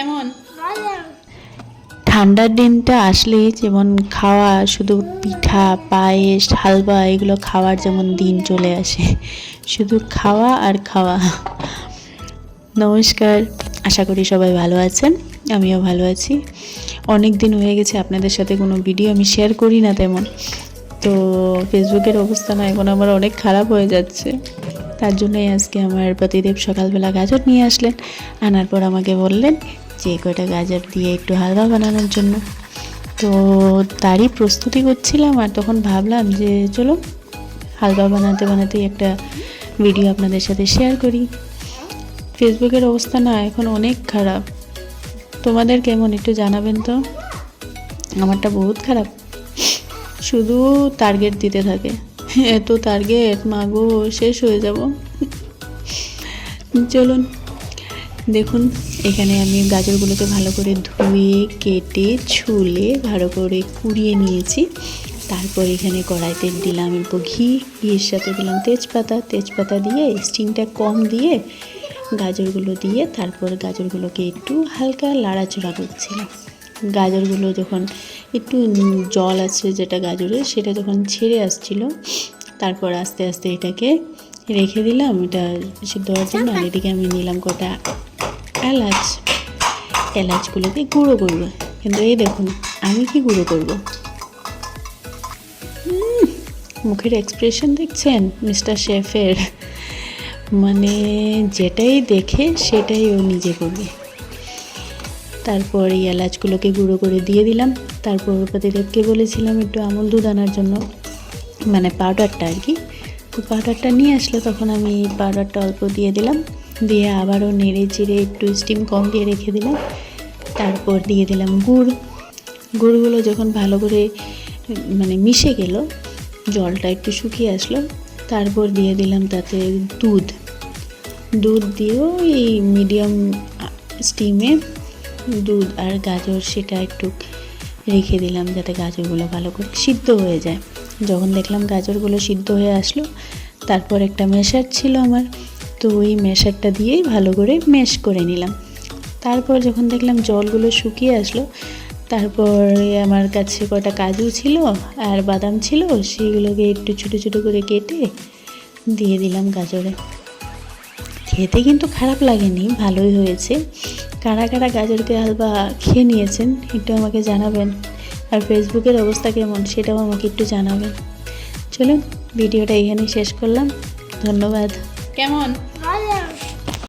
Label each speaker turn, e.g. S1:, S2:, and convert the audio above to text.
S1: কেমন? ঠান্ডার দিনটা আসলেই যেমন খাওয়া, শুধু পিঠা, পায়েস, হালুয়া এগুলো খাওয়ার যেমন দিন চলে আসে, শুধু খাওয়া আর খাওয়া। নমস্কার, আশা করি সবাই ভালো আছেন, আমিও ভালো আছি। অনেক দিন হয়ে গেছে আপনাদের সাথে কোনো ভিডিও আমি শেয়ার করি না তেমন। তো ফেসবুকের অবস্থা না এখন আমার অনেক খারাপ হয়ে যাচ্ছে। তার জন্যই আজকে আমার পতিদেব সকালবেলা গাজর নিয়ে আসলেন, আনার পর আমাকে বললেন যে কয়টা গাজর দিয়ে একটু হালুয়া বানানোর জন্য। তো তারই প্রস্তুতি করছিলাম, আর তখন ভাবলাম যে চলো হালুয়া বানাতে বানাতেই একটা ভিডিও আপনাদের সাথে শেয়ার করি। ফেসবুকের অবস্থা না এখন অনেক খারাপ, তোমাদের কেমন একটু জানাবেন তো। আমারটা বহুত খারাপ, শুধু টার্গেট দিতে থাকে, এত টার্গেট মাগো শেষ হয়ে যাব। চলুন দেখুন, এখানে আমি গাজরগুলোকে ভালো করে ধুয়ে কেটে ছুলে ভালো করে কুড়িয়ে নিয়েছি। তারপর এখানে কড়াইতে দিলাম একটু ঘি, ঘির সাথে দিলাম তেজপাতা দিয়ে স্টিমটা কম দিয়ে গাজরগুলো দিয়ে তারপর গাজরগুলোকে একটু হালকা লাড়াচাড়া করছিলাম। গাজরগুলো যখন একটু জল আছে যেটা গাজরে সেটা যখন ছেড়ে আসছিল, তারপর আস্তে আস্তে এটাকে রেখে দিলাম এটা সিদ্ধ হওয়ার জন্য। আর এদিকে আমি নিলাম কটা এলাচগুলোকে গুঁড়ো করবো। কিন্তু এই দেখুন আমি কি গুঁড়ো করব, মুখের এক্সপ্রেশন দেখছেন মিস্টার শেফের, মানে যেটাই দেখে সেটাই ও নিজে করবে। তারপর এই এলাচগুলোকে গুঁড়ো করে দিয়ে দিলাম। তারপর পতিদেবকে বলেছিলাম একটু আমল দুধ আনার জন্য, মানে পাউডারটা আর কি। তো পাউডারটা নিয়ে আসলে তখন আমি পাউডারটা অল্প দিয়ে দিলাম, দিয়ে আবারও নেড়ে চিড়ে একটু স্টিম কম দিয়ে রেখে দিলাম। তারপর দিয়ে দিলাম গুড়গুলো যখন ভালো করে মানে মিশে গেল, জলটা একটু শুকিয়ে আসলো, তারপর দিয়ে দিলাম তাতে দুধ দিয়েও এই মিডিয়াম স্টিমে দুধ আর গাজর সেটা একটু রেখে দিলাম যাতে গাজরগুলো ভালো করে সিদ্ধ হয়ে যায়। যখন দেখলাম গাজরগুলো সিদ্ধ হয়ে আসলো, তারপর একটা ম্যাশার ছিল আমার, তো ওই ম্যাশারটা দিয়েই ভালো করে ম্যাশ করে নিলাম। তারপর যখন দেখলাম জলগুলো শুকিয়ে আসলো, তারপর আমার কাছে কটা কাজু ছিল আর বাদাম ছিল, সেগুলোকে একটু ছোটো ছোটো করে কেটে দিয়ে দিলাম গাজরে। খেতে কিন্তু খারাপ লাগেনি, ভালোই হয়েছে। কারা কারা গাজরকে হালুয়া খেয়ে নিয়েছেন একটু আমাকে জানাবেন, আর ফেসবুকের অবস্থা কেমন সেটাও আমাকে একটু জানাবেন। চলুন ভিডিওটা এখানেই শেষ করলাম, ধন্যবাদ। কেমন?